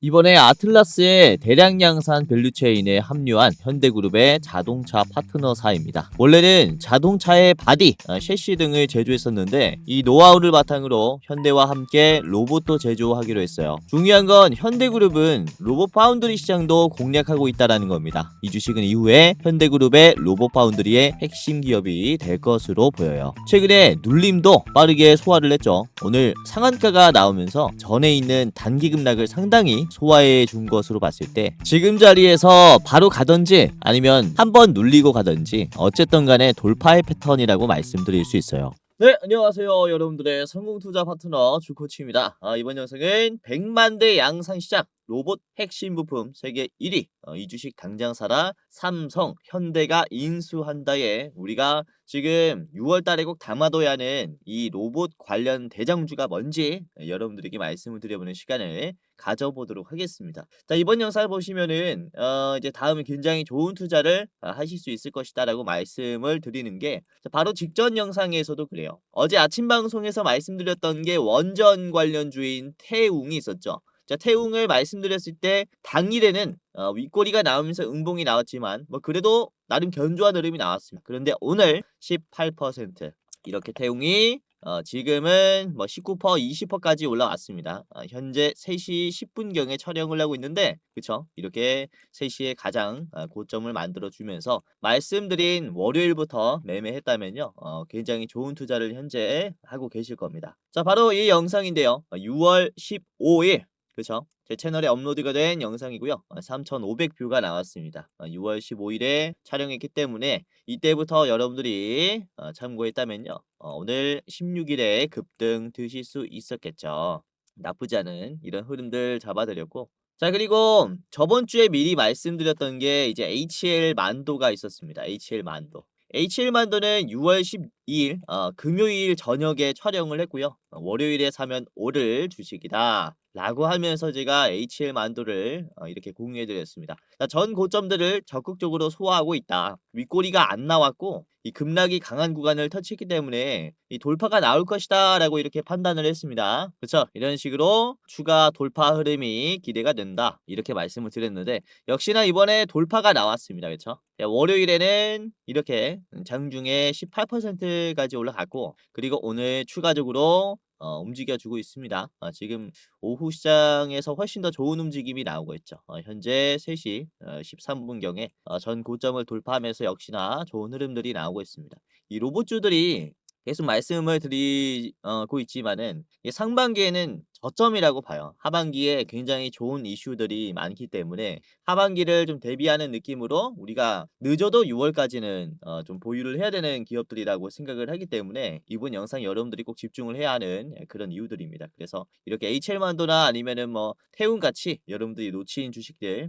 이번에 아틀라스의 대량 양산 밸류체인에 합류한 현대그룹의 자동차 파트너사입니다. 원래는 자동차의 바디, 셰시 등을 제조했었는데 이 노하우를 바탕으로 현대와 함께 로봇도 제조하기로 했어요. 중요한 건 현대그룹은 로봇 파운드리 시장도 공략하고 있다는 겁니다. 이 주식은 이후에 현대그룹의 로봇 파운드리의 핵심 기업이 될 것으로 보여요. 최근에 눌림도 빠르게 소화를 했죠. 오늘 상한가가 나오면서 전에 있는 단기 급락을 상당히 소화해 준 것으로 봤을 때 지금 자리에서 바로 가든지 아니면 한번 눌리고 가든지 어쨌든 간에 돌파의 패턴이라고 말씀드릴 수 있어요. 네, 안녕하세요. 여러분들의 성공투자 파트너 주코치입니다. 이번 영상은 100만 대 양산시장 로봇 핵심 부품 세계 1위 이 주식 당장 사라 삼성, 현대가 인수한다에 우리가 지금 6월 달에 꼭 담아둬야 하는 이 로봇 관련 대장주가 뭔지 여러분들에게 말씀을 드려보는 시간을 가져보도록 하겠습니다. 자, 이번 영상을 보시면은 이제 다음에 굉장히 좋은 투자를 하실 수 있을 것이다라고 말씀을 드리는 게 바로 직전 영상에서도 그래요. 어제 아침 방송에서 말씀드렸던 게 원전 관련주인 태웅이 있었죠. 자, 태웅을 말씀드렸을 때 당일에는 윗꼬리가 나오면서 응봉이 나왔지만 뭐 그래도 나름 견조한 흐름이 나왔습니다. 그런데 오늘 18% 이렇게 태웅이 지금은 뭐 19%, 20%까지 올라왔습니다. 현재 3시 10분경에 촬영을 하고 있는데 그쵸? 이렇게 3시에 가장 고점을 만들어 주면서 말씀드린 월요일부터 매매했다면요. 굉장히 좋은 투자를 현재 하고 계실 겁니다. 자, 바로 이 영상인데요. 6월 15일 그쵸? 제 채널에 업로드가 된 영상이고요. 3,500뷰가 나왔습니다. 6월 15일에 촬영했기 때문에 이때부터 여러분들이 참고했다면요. 오늘 16일에 급등 드실 수 있었겠죠. 나쁘지 않은 이런 흐름들 잡아드렸고 자, 그리고 저번 주에 미리 말씀드렸던 게 이제 HL 만도가 있었습니다. HL 만도. HL 만도는 6월 12일 금요일 저녁에 촬영을 했고요. 월요일에 사면 오를 주식이다. 라고 하면서 제가 HL 만도를 이렇게 공유해 드렸습니다. 전 고점들을 적극적으로 소화하고 있다. 윗꼬리가 안 나왔고 이 급락이 강한 구간을 터치했기 때문에 이 돌파가 나올 것이다 라고 이렇게 판단을 했습니다. 그렇죠? 이런 식으로 추가 돌파 흐름이 기대가 된다 이렇게 말씀을 드렸는데 역시나 이번에 돌파가 나왔습니다. 그렇죠? 월요일에는 이렇게 장중에 18%까지 올라갔고 그리고 오늘 추가적으로 움직여주고 있습니다. 지금 오후 시장에서 훨씬 더 좋은 움직임이 나오고 있죠. 현재 3시 13분경에 전 고점을 돌파하면서 역시나 좋은 흐름들이 나오고 있습니다. 이 로봇주들이 계속 말씀을 드리고 있지만은 이 상반기에는 저점이라고 봐요. 하반기에 굉장히 좋은 이슈들이 많기 때문에 하반기를 좀 대비하는 느낌으로 우리가 늦어도 6월까지는 좀 보유를 해야 되는 기업들이라고 생각을 하기 때문에 이번 영상 여러분들이 꼭 집중을 해야 하는 그런 이유들입니다. 그래서 이렇게 HL만도나 아니면은 뭐 태운같이 여러분들이 놓친 주식들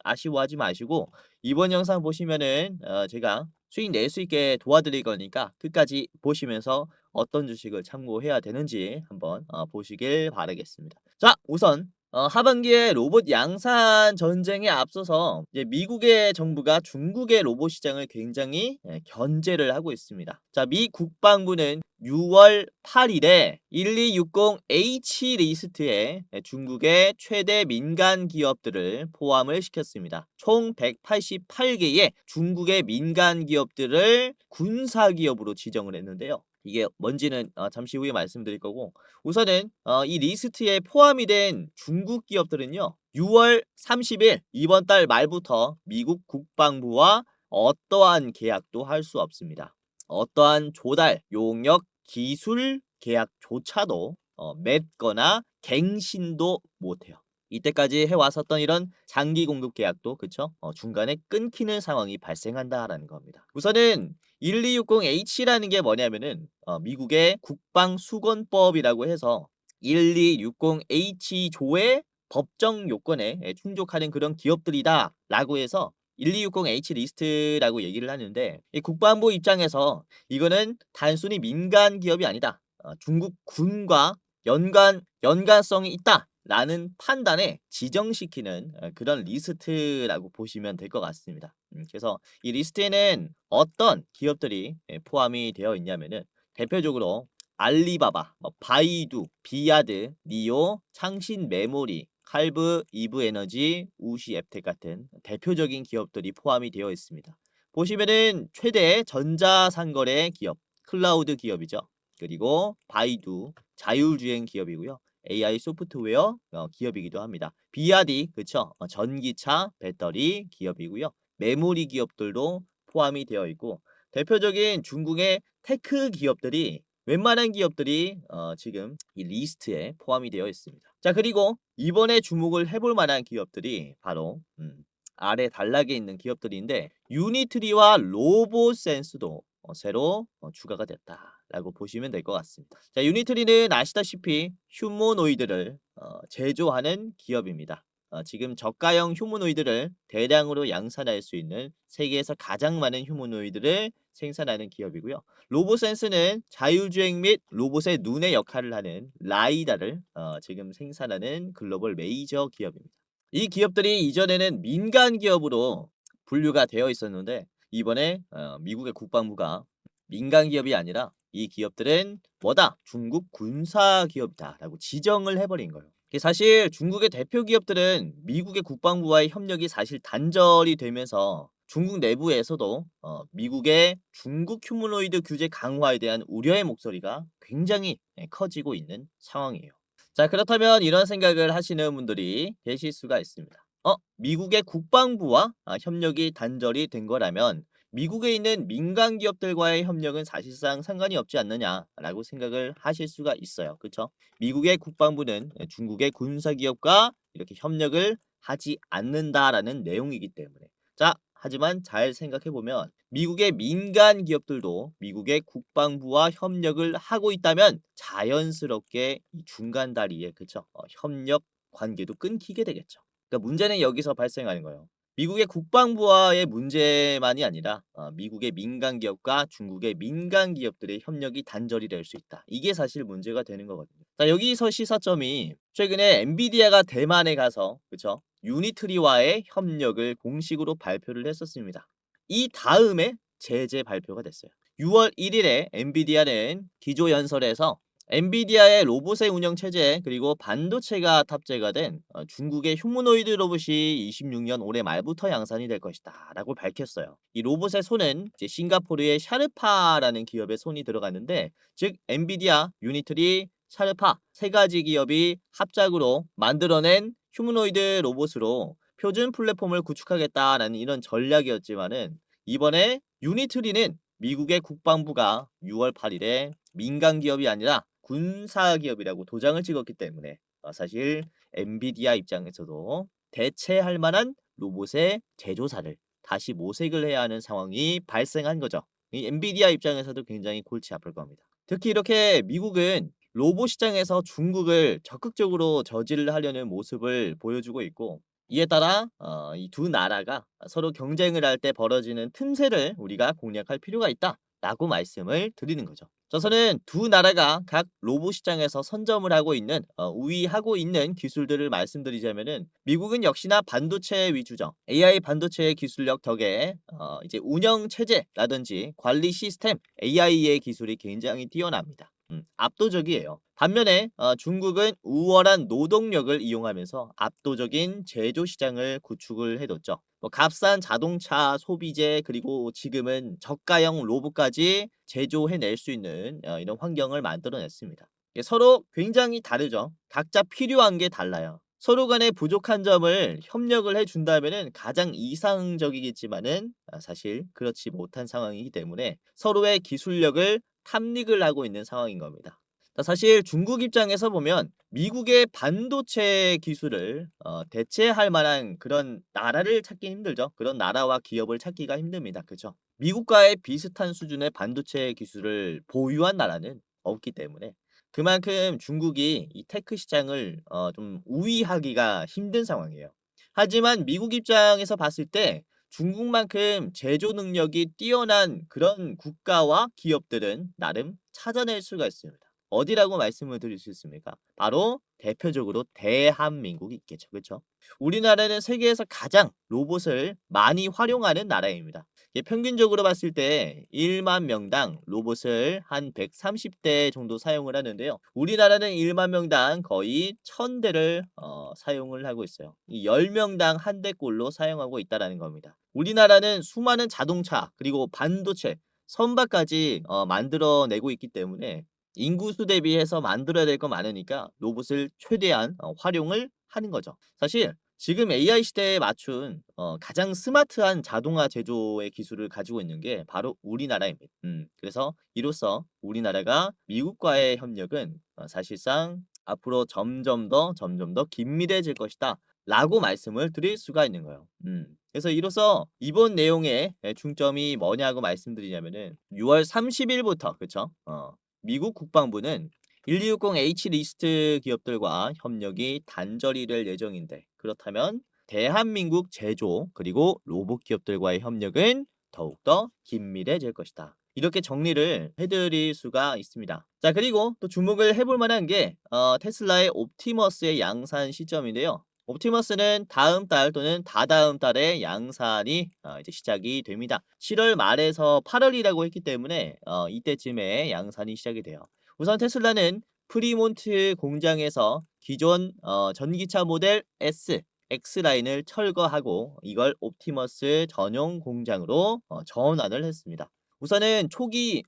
아쉬워하지 마시고 이번 영상 보시면은 제가 수익 낼 수 있게 도와드릴 거니까 끝까지 보시면서 어떤 주식을 참고해야 되는지 한번 보시길 바라겠습니다. 자, 우선 하반기에 로봇 양산 전쟁에 앞서서 이제 미국의 정부가 중국의 로봇 시장을 굉장히 견제를 하고 있습니다. 자, 미 국방부는 6월 8일에 1260H 리스트에 중국의 최대 민간 기업들을 포함을 시켰습니다. 총 188개의 중국의 민간 기업들을 군사 기업으로 지정을 했는데요. 이게 뭔지는 잠시 후에 말씀드릴 거고 우선은 이 리스트에 포함이 된 중국 기업들은요. 6월 30일 이번 달 말부터 미국 국방부와 어떠한 계약도 할 수 없습니다. 어떠한 조달, 용역, 기술 계약조차도 맺거나 갱신도 못해요. 이때까지 해왔었던 이런 장기 공급 계약도 그쵸? 중간에 끊기는 상황이 발생한다라는 겁니다. 우선은 1260H라는 게 뭐냐면은 미국의 국방수권법이라고 해서 1260H조의 법정 요건에 충족하는 그런 기업들이다 라고 해서 1260H 리스트라고 얘기를 하는데 이 국방부 입장에서 이거는 단순히 민간 기업이 아니다. 중국 군과 연관성이 있다. 라는 판단에 지정시키는 그런 리스트라고 보시면 될 것 같습니다. 그래서 이 리스트에는 어떤 기업들이 포함이 되어 있냐면은 대표적으로 알리바바, 바이두, 비아드, 니오, 창신 메모리, 칼브, 이브에너지, 우시앱텍 같은 대표적인 기업들이 포함이 되어 있습니다. 보시면은 최대 전자상거래 기업, 클라우드 기업이죠. 그리고 바이두, 자율주행 기업이고요. AI 소프트웨어 기업이기도 합니다. 비아디, 그쵸? 전기차, 배터리 기업이고요. 메모리 기업들도 포함이 되어 있고, 대표적인 중국의 테크 기업들이 웬만한 기업들이 지금 이 리스트에 포함이 되어 있습니다. 자, 그리고 이번에 주목을 해볼 만한 기업들이 바로 아래 단락에 있는 기업들인데, 유니트리와 로보센스도 새로 추가가 됐다라고 보시면 될 것 같습니다. 자, 유니트리는 아시다시피 휴머노이드를 제조하는 기업입니다. 지금 저가형 휴머노이드를 대량으로 양산할 수 있는 세계에서 가장 많은 휴머노이드를 생산하는 기업이고요. 로보센스는 자율주행 및 로봇의 눈의 역할을 하는 라이다를 지금 생산하는 글로벌 메이저 기업입니다. 이 기업들이 이전에는 민간 기업으로 분류가 되어 있었는데, 이번에 미국의 국방부가 민간 기업이 아니라 이 기업들은 뭐다? 중국 군사 기업이다라고 지정을 해버린 거예요. 사실 중국의 대표 기업들은 미국의 국방부와의 협력이 사실 단절이 되면서 중국 내부에서도 미국의 중국 휴머노이드 규제 강화에 대한 우려의 목소리가 굉장히 커지고 있는 상황이에요. 자, 그렇다면 이런 생각을 하시는 분들이 계실 수가 있습니다. 미국의 국방부와 협력이 단절이 된 거라면 미국에 있는 민간 기업들과의 협력은 사실상 상관이 없지 않느냐라고 생각을 하실 수가 있어요. 그렇죠? 미국의 국방부는 중국의 군사 기업과 이렇게 협력을 하지 않는다라는 내용이기 때문에. 자, 하지만 잘 생각해 보면 미국의 민간 기업들도 미국의 국방부와 협력을 하고 있다면 자연스럽게 이 중간 다리에, 그렇죠? 협력 관계도 끊기게 되겠죠. 그러니까 문제는 여기서 발생하는 거예요. 미국의 국방부와의 문제만이 아니라 미국의 민간 기업과 중국의 민간 기업들의 협력이 단절이 될 수 있다. 이게 사실 문제가 되는 거거든요. 자, 여기서 시사점이 최근에 엔비디아가 대만에 가서, 그쵸? 유니트리와의 협력을 공식으로 발표를 했었습니다. 이 다음에 제재 발표가 됐어요. 6월 1일에 엔비디아는 기조연설에서 엔비디아의 로봇의 운영 체제 그리고 반도체가 탑재가 된 중국의 휴머노이드 로봇이 26년 올해 말부터 양산이 될 것이다 라고 밝혔어요. 이 로봇의 손은 이제 싱가포르의 샤르파라는 기업의 손이 들어갔는데, 즉 엔비디아, 유니트리, 샤르파 세 가지 기업이 합작으로 만들어낸 휴머노이드 로봇으로 표준 플랫폼을 구축하겠다라는 이런 전략이었지만은, 이번에 유니트리는 미국의 국방부가 6월 8일에 민간 기업이 아니라 군사 기업이라고 도장을 찍었기 때문에 사실 엔비디아 입장에서도 대체할 만한 로봇의 제조사를 다시 모색을 해야 하는 상황이 발생한 거죠. 이 엔비디아 입장에서도 굉장히 골치 아플 겁니다. 특히 이렇게 미국은 로봇 시장에서 중국을 적극적으로 저지를 하려는 모습을 보여주고 있고, 이에 따라 이 두 나라가 서로 경쟁을 할 때 벌어지는 틈새를 우리가 공략할 필요가 있다라고 말씀을 드리는 거죠. 저서는 두 나라가 각 로봇 시장에서 선점을 하고 있는 우위하고 있는 기술들을 말씀드리자면은, 미국은 역시나 반도체 위주죠. AI 반도체 기술력 덕에 이제 운영 체제라든지 관리 시스템 AI의 기술이 굉장히 뛰어납니다. 압도적이에요. 반면에 중국은 우월한 노동력을 이용하면서 압도적인 제조 시장을 구축을 해뒀죠. 값싼 자동차 소비재 그리고 지금은 저가형 로봇까지 제조해낼 수 있는 이런 환경을 만들어냈습니다. 이게 서로 굉장히 다르죠. 각자 필요한 게 달라요. 서로 간의 부족한 점을 협력을 해준다면 가장 이상적이겠지만은 사실 그렇지 못한 상황이기 때문에 서로의 기술력을 탐닉을 하고 있는 상황인 겁니다. 사실 중국 입장에서 보면 미국의 반도체 기술을 대체할 만한 그런 나라를 찾기 힘들죠. 그런 나라와 기업을 찾기가 힘듭니다. 그렇죠? 미국과의 비슷한 수준의 반도체 기술을 보유한 나라는 없기 때문에 그만큼 중국이 이 테크 시장을 좀 우위하기가 힘든 상황이에요. 하지만 미국 입장에서 봤을 때 중국만큼 제조 능력이 뛰어난 그런 국가와 기업들은 나름 찾아낼 수가 있습니다. 어디라고 말씀을 드릴 수 있습니까? 바로 대표적으로 대한민국이 있겠죠. 그렇죠? 우리나라는 세계에서 가장 로봇을 많이 활용하는 나라입니다. 이게 평균적으로 봤을 때 1만 명당 로봇을 한 130대 정도 사용을 하는데요. 우리나라는 1만 명당 거의 1000대를 사용을 하고 있어요. 이 10명당 한 대꼴로 사용하고 있다라는 겁니다. 우리나라는 수많은 자동차 그리고 반도체, 선박까지 만들어내고 있기 때문에 인구수 대비해서 만들어야 될 거 많으니까 로봇을 최대한 활용을 하는 거죠. 사실 지금 AI 시대에 맞춘 가장 스마트한 자동화 제조의 기술을 가지고 있는 게 바로 우리나라입니다. 그래서 이로써 우리나라가 미국과의 협력은 사실상 앞으로 점점 더 긴밀해질 것이다. 라고 말씀을 드릴 수가 있는 거예요. 그래서 이로써 이번 내용의 중점이 뭐냐고 말씀드리냐면은 6월 30일부터 그쵸? 미국 국방부는 1260H 리스트 기업들과 협력이 단절이 될 예정인데 그렇다면 대한민국 제조 그리고 로봇 기업들과의 협력은 더욱더 긴밀해질 것이다. 이렇게 정리를 해드릴 수가 있습니다. 자, 그리고 또 주목을 해볼 만한 게 테슬라의 옵티머스의 양산 시점인데요. 옵티머스는 다음 달 또는 다다음 달에 양산이 이제 시작이 됩니다. 7월 말에서 8월이라고 했기 때문에 이때쯤에 양산이 시작이 돼요. 우선 테슬라는 프리몬트 공장에서 기존 전기차 모델 S, X라인을 철거하고 이걸 옵티머스 전용 공장으로 전환을 했습니다. 우선은 초기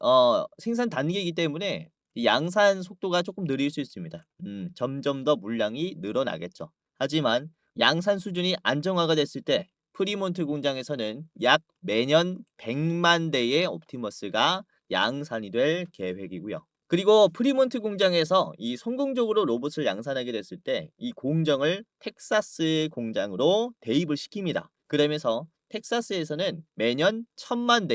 생산 단계이기 때문에 이 양산 속도가 조금 느릴 수 있습니다. 점점 더 물량이 늘어나겠죠. 하지만 양산 수준이 안정화가 됐을 때 프리몬트 공장에서는 약 매년 100만 대의 옵티머스가 양산이 될 계획이고요. 그리고 프리몬트 공장에서 이 성공적으로 로봇을 양산하게 됐을 때 이 공정을 텍사스 공장으로 대입을 시킵니다. 그러면서 텍사스에서는 매년 1000만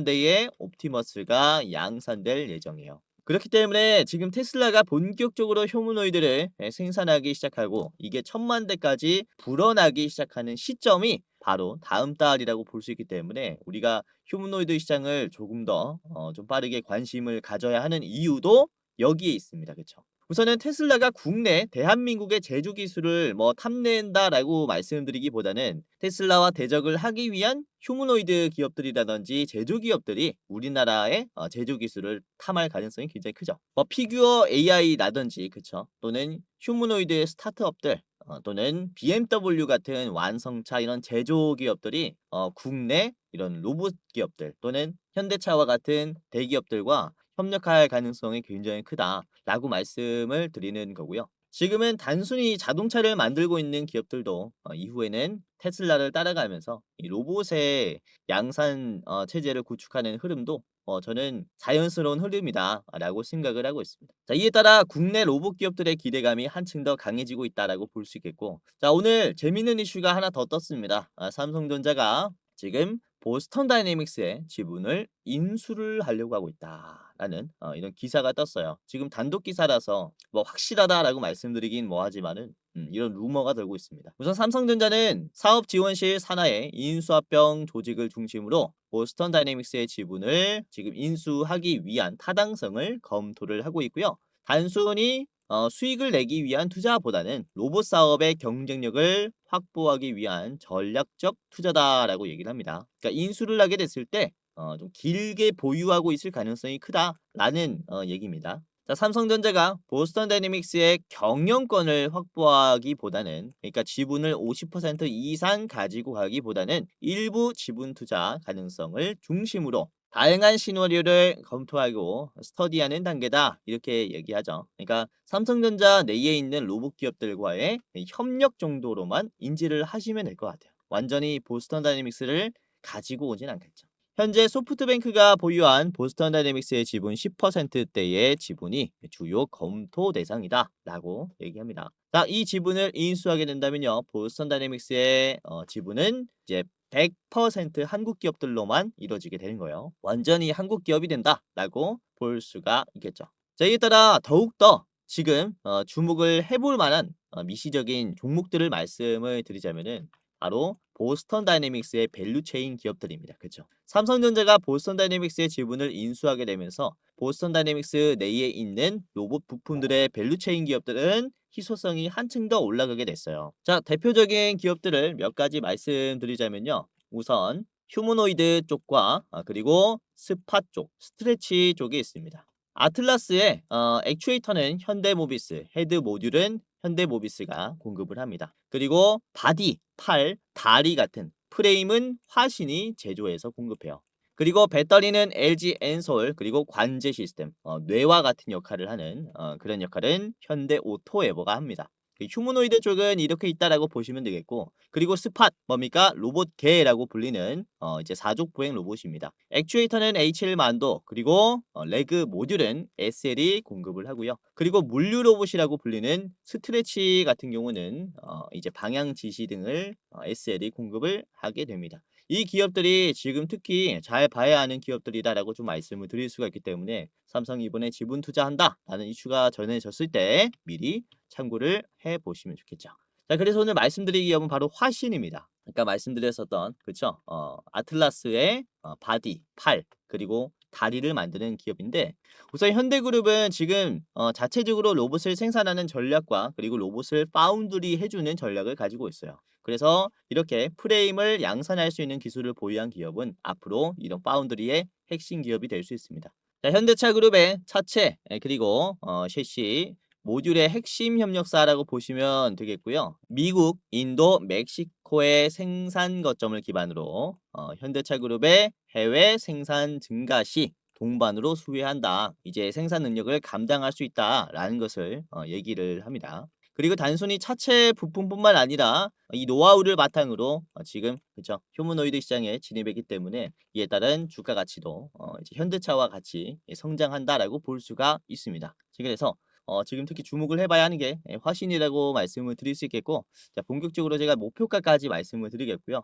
대의 옵티머스가 양산될 예정이에요. 그렇기 때문에 지금 테슬라가 본격적으로 휴머노이드를 생산하기 시작하고 이게 1000만 대까지 불어나기 시작하는 시점이 바로 다음 달이라고 볼 수 있기 때문에 우리가 휴머노이드 시장을 조금 더 좀 빠르게 관심을 가져야 하는 이유도 여기에 있습니다. 그쵸? 우선은 테슬라가 국내 대한민국의 제조 기술을 뭐 탐낸다라고 말씀드리기보다는 테슬라와 대적을 하기 위한 휴머노이드 기업들이라든지 제조 기업들이 우리나라의 제조 기술을 탐할 가능성이 굉장히 크죠. 뭐 피규어 AI라든지 그쵸? 또는 휴머노이드 스타트업들 또는 BMW 같은 완성차 이런 제조 기업들이 국내 이런 로봇 기업들 또는 현대차와 같은 대기업들과 협력할 가능성이 굉장히 크다라고 말씀을 드리는 거고요. 지금은 단순히 자동차를 만들고 있는 기업들도 이후에는 테슬라를 따라가면서 이 로봇의 양산 체제를 구축하는 흐름도 저는 자연스러운 흐름이다라고 생각을 하고 있습니다. 자, 이에 따라 국내 로봇 기업들의 기대감이 한층 더 강해지고 있다라고 볼 수 있겠고, 자, 오늘 재밌는 이슈가 하나 더 떴습니다. 삼성전자가 지금 보스턴 다이내믹스의 지분을 인수를 하려고 하고 있다라는 이런 기사가 떴어요. 지금 단독 기사라서 뭐 확실하다라고 말씀드리긴 뭐하지만은 이런 루머가 돌고 있습니다. 우선 삼성전자는 사업 지원실 산하의 인수합병 조직을 중심으로 보스턴 다이내믹스의 지분을 지금 인수하기 위한 타당성을 검토를 하고 있고요. 단순히 수익을 내기 위한 투자보다는 로봇 사업의 경쟁력을 확보하기 위한 전략적 투자다라고 얘기를 합니다. 그러니까 인수를 하게 됐을 때 좀 길게 보유하고 있을 가능성이 크다라는 얘기입니다. 자, 삼성전자가 보스턴 다이내믹스의 경영권을 확보하기보다는 그러니까 지분을 50% 이상 가지고 가기보다는 일부 지분 투자 가능성을 중심으로 다양한 시나리오를 검토하고 스터디하는 단계다 이렇게 얘기하죠. 그러니까 삼성전자 내에 있는 로봇 기업들과의 협력 정도로만 인지를 하시면 될 것 같아요. 완전히 보스턴 다이내믹스를 가지고 오진 않겠죠. 현재 소프트뱅크가 보유한 보스턴 다이내믹스의 지분 10%대의 지분이 주요 검토 대상이다라고 얘기합니다. 자, 이 지분을 인수하게 된다면요, 보스턴 다이내믹스의 지분은 이제 100% 한국 기업들로만 이루어지게 되는 거예요. 완전히 한국 기업이 된다라고 볼 수가 있겠죠. 자, 이에 따라 더욱더 지금 주목을 해볼 만한 미시적인 종목들을 말씀을 드리자면은 바로 보스턴 다이내믹스의 밸류체인 기업들입니다. 그렇죠? 삼성전자가 보스턴 다이내믹스의 지분을 인수하게 되면서 보스턴 다이내믹스 내에 있는 로봇 부품들의 밸류체인 기업들은 희소성이 한층 더 올라가게 됐어요. 자, 대표적인 기업들을 몇 가지 말씀드리자면요. 우선 휴머노이드 쪽과 그리고 스팟 쪽, 스트레치 쪽이 있습니다. 아틀라스의 액추에이터는 현대모비스, 헤드 모듈은 현대모비스가 공급을 합니다. 그리고 바디, 팔, 다리 같은 프레임은 화신이 제조해서 공급해요. 그리고 배터리는 LG 엔솔, 그리고 관제 시스템, 뇌와 같은 역할을 하는 그런 역할은 현대 오토에버가 합니다. 그 휴머노이드 쪽은 이렇게 있다라고 보시면 되겠고, 그리고 스팟 뭡니까? 로봇개라고 불리는 이제 사족 보행 로봇입니다. 액추에이터는 HL 만도, 그리고 레그 모듈은 SL이 공급을 하고요. 그리고 물류 로봇이라고 불리는 스트레치 같은 경우는 이제 방향 지시 등을 SL이 공급을 하게 됩니다. 이 기업들이 지금 특히 잘 봐야 하는 기업들이다라고 좀 말씀을 드릴 수가 있기 때문에 삼성이 이번에 지분 투자한다라는 이슈가 전해졌을 때 미리 참고를 해 보시면 좋겠죠. 자, 그래서 오늘 말씀드릴 기업은 바로 화신입니다. 아까 말씀드렸었던 그쵸? 아틀라스의 바디, 팔, 그리고 다리를 만드는 기업인데, 우선 현대그룹은 지금 자체적으로 로봇을 생산하는 전략과 그리고 로봇을 파운드리 해주는 전략을 가지고 있어요. 그래서 이렇게 프레임을 양산할 수 있는 기술을 보유한 기업은 앞으로 이런 파운드리의 핵심 기업이 될 수 있습니다. 자, 현대차 그룹의 차체 그리고 셰시 모듈의 핵심 협력사라고 보시면 되겠고요. 미국, 인도, 멕시코의 생산 거점을 기반으로 현대차 그룹의 해외 생산 증가 시 동반으로 수혜한다. 이제 생산 능력을 감당할 수 있다라는 것을 얘기를 합니다. 그리고 단순히 차체 부품뿐만 아니라 이 노하우를 바탕으로 지금 그죠 휴머노이드 시장에 진입했기 때문에 이에 따른 주가 가치도 이제 현대차와 같이 성장한다라고 볼 수가 있습니다. 그래서 지금 특히 주목을 해봐야 하는 게 화신이라고 말씀을 드릴 수 있겠고, 자, 본격적으로 제가 목표가까지 말씀을 드리겠고요.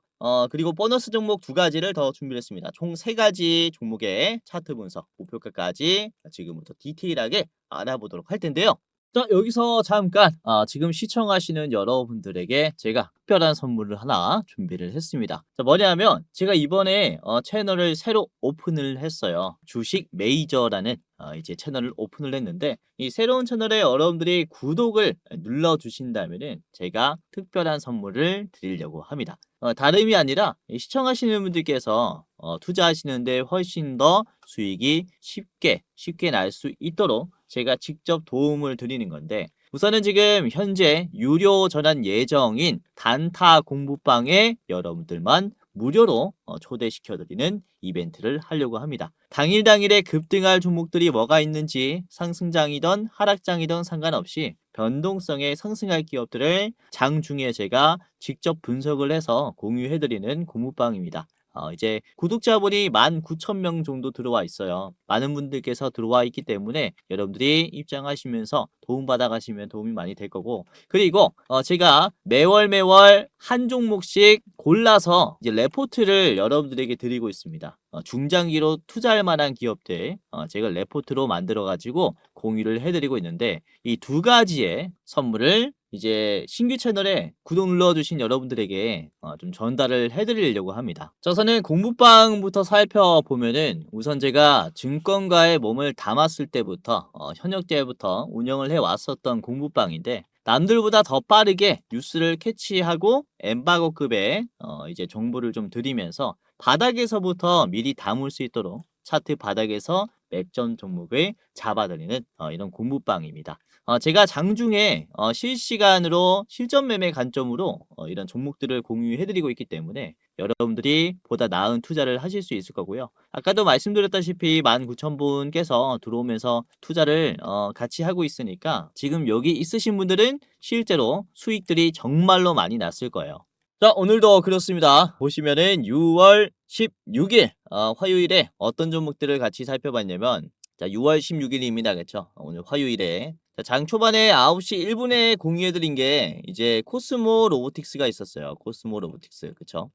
그리고 보너스 종목 두 가지를 더 준비했습니다. 총 세 가지 종목의 차트 분석, 목표가까지 지금부터 디테일하게 알아보도록 할 텐데요. 자, 여기서 잠깐 지금 시청하시는 여러분들에게 제가 특별한 선물을 하나 준비를 했습니다. 자, 뭐냐면 제가 이번에 채널을 새로 오픈을 했어요. 주식 메이저라는 이제 채널을 오픈을 했는데, 이 새로운 채널에 여러분들이 구독을 눌러 주신다면은 제가 특별한 선물을 드리려고 합니다. 다름이 아니라 시청하시는 분들께서 투자하시는데 훨씬 더 수익이 쉽게 날 수 있도록 제가 직접 도움을 드리는 건데, 우선은 지금 현재 유료 전환 예정인 단타 공부방에 여러분들만 무료로 초대시켜드리는 이벤트를 하려고 합니다. 당일에 급등할 종목들이 뭐가 있는지 상승장이든 하락장이든 상관없이 변동성에 상승할 기업들을 장중에 제가 직접 분석을 해서 공유해드리는 공부방입니다. 이제 구독자분이 19,000명 정도 들어와 있어요. 많은 분들께서 들어와 있기 때문에 여러분들이 입장하시면서 도움받아 가시면 도움이 많이 될 거고, 그리고 제가 매월 한 종목씩 골라서 이제 레포트를 여러분들에게 드리고 있습니다. 중장기로 투자할 만한 기업들 제가 레포트로 만들어 가지고 공유를 해드리고 있는데, 이 두 가지의 선물을 이제 신규 채널에 구독 눌러주신 여러분들에게 좀 전달을 해드리려고 합니다. 저서는 공부방부터 살펴보면은 우선 제가 증권가에 몸을 담았을 때부터 현역 때부터 운영을 해왔었던 공부방인데, 남들보다 더 빠르게 뉴스를 캐치하고 엠바고급의 이제 정보를 좀 드리면서 바닥에서부터 미리 담을 수 있도록 차트 바닥에서 맥점 종목을 잡아드리는 이런 공부방입니다. 제가 장중에 실시간으로 실전 매매 관점으로 이런 종목들을 공유해드리고 있기 때문에 여러분들이 보다 나은 투자를 하실 수 있을 거고요. 아까도 말씀드렸다시피 19,000분께서 들어오면서 투자를 같이 하고 있으니까 지금 여기 있으신 분들은 실제로 수익들이 정말로 많이 났을 거예요. 자, 오늘도 그렇습니다. 보시면은 6월 16일 화요일에 어떤 종목들을 같이 살펴봤냐면, 자, 6월 16일입니다. 그렇죠? 오늘 화요일에 장 초반에 9시 1분에 공유해드린 게 이제 코스모 로보틱스가 있었어요. 코스모 로보틱스, 그쵸?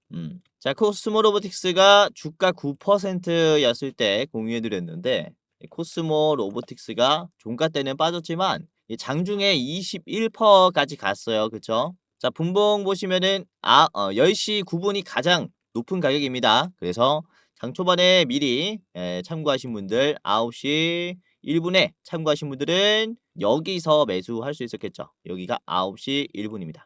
자, 코스모 로보틱스가 주가 9%였을 때 공유해드렸는데, 코스모 로보틱스가 종가 때는 빠졌지만 장중에 21%까지 갔어요. 그쵸? 자, 분봉 보시면은 10시 9분이 가장 높은 가격입니다. 그래서 장 초반에 미리 참고하신 분들, 9시 1분에 참고하신 분들은 여기서 매수할 수 있었겠죠. 여기가 9시 1분입니다.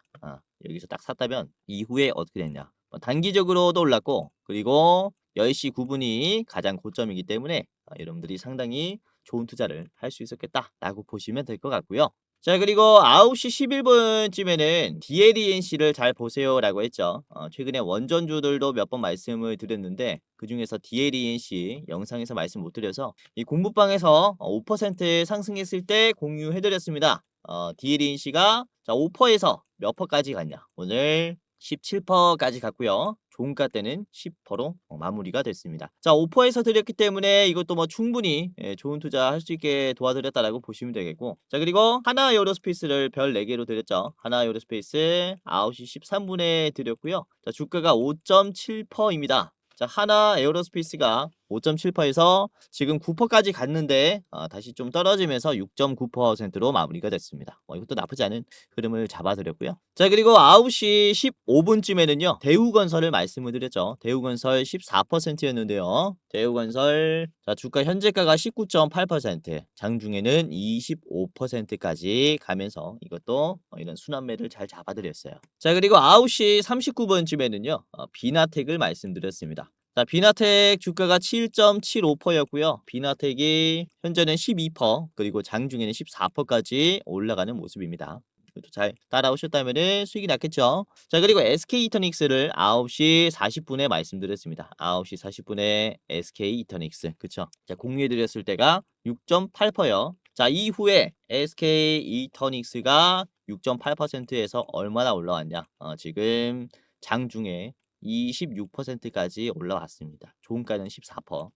여기서 딱 샀다면 이후에 어떻게 됐냐? 단기적으로도 올랐고 그리고 10시 9분이 가장 고점이기 때문에 여러분들이 상당히 좋은 투자를 할 수 있었겠다라고 보시면 될 것 같고요. 자, 그리고 9시 11분쯤에는 DLENC를 잘 보세요라고 했죠. 최근에 원전주들도 몇 번 말씀을 드렸는데 그중에서 DLENC 영상에서 말씀 못 드려서 이 공부방에서 5% 상승했을 때 공유해드렸습니다. DLENC가 자 5%에서 몇 퍼까지 갔냐? 오늘 17%까지 갔고요. 종가 때는 10%로 마무리가 됐습니다. 자, 5%에서 드렸기 때문에 이것도 뭐 충분히 좋은 투자 할 수 있게 도와드렸다라고 보시면 되겠고. 자, 그리고 하나 에어로스페이스를 별 4개로 드렸죠. 하나 에어로스페이스 9시 13분에 드렸고요. 자, 주가가 5.7%입니다. 자, 하나 에어로스페이스가 5.7%에서 지금 9%까지 갔는데 다시 좀 떨어지면서 6.9%로 마무리가 됐습니다. 이것도 나쁘지 않은 흐름을 잡아드렸고요. 자, 그리고 9시 15분쯤에는요. 대우건설을 말씀을 드렸죠. 대우건설 14%였는데요. 대우건설 자, 주가 현재가가 19.8%, 장중에는 25%까지 가면서 이것도 이런 순환매를 잘 잡아드렸어요. 자, 그리고 9시 39분쯤에는요. 비나텍을 말씀드렸습니다. 자, 비나텍 주가가 7.75%였고요. 비나텍이 현재는 12%, 그리고 장중에는 14%까지 올라가는 모습입니다. 이것도 잘 따라오셨다면 수익이 났겠죠. 자, 그리고 SK이터닉스를 9시 40분에 말씀드렸습니다. 9시 40분에 SK이터닉스, 그쵸? 자, 공유해드렸을 때가 6.8%요. 자, 이후에 SK이터닉스가 6.8%에서 얼마나 올라왔냐? 지금 장중에 26%까지 올라왔습니다. 종가는 14%.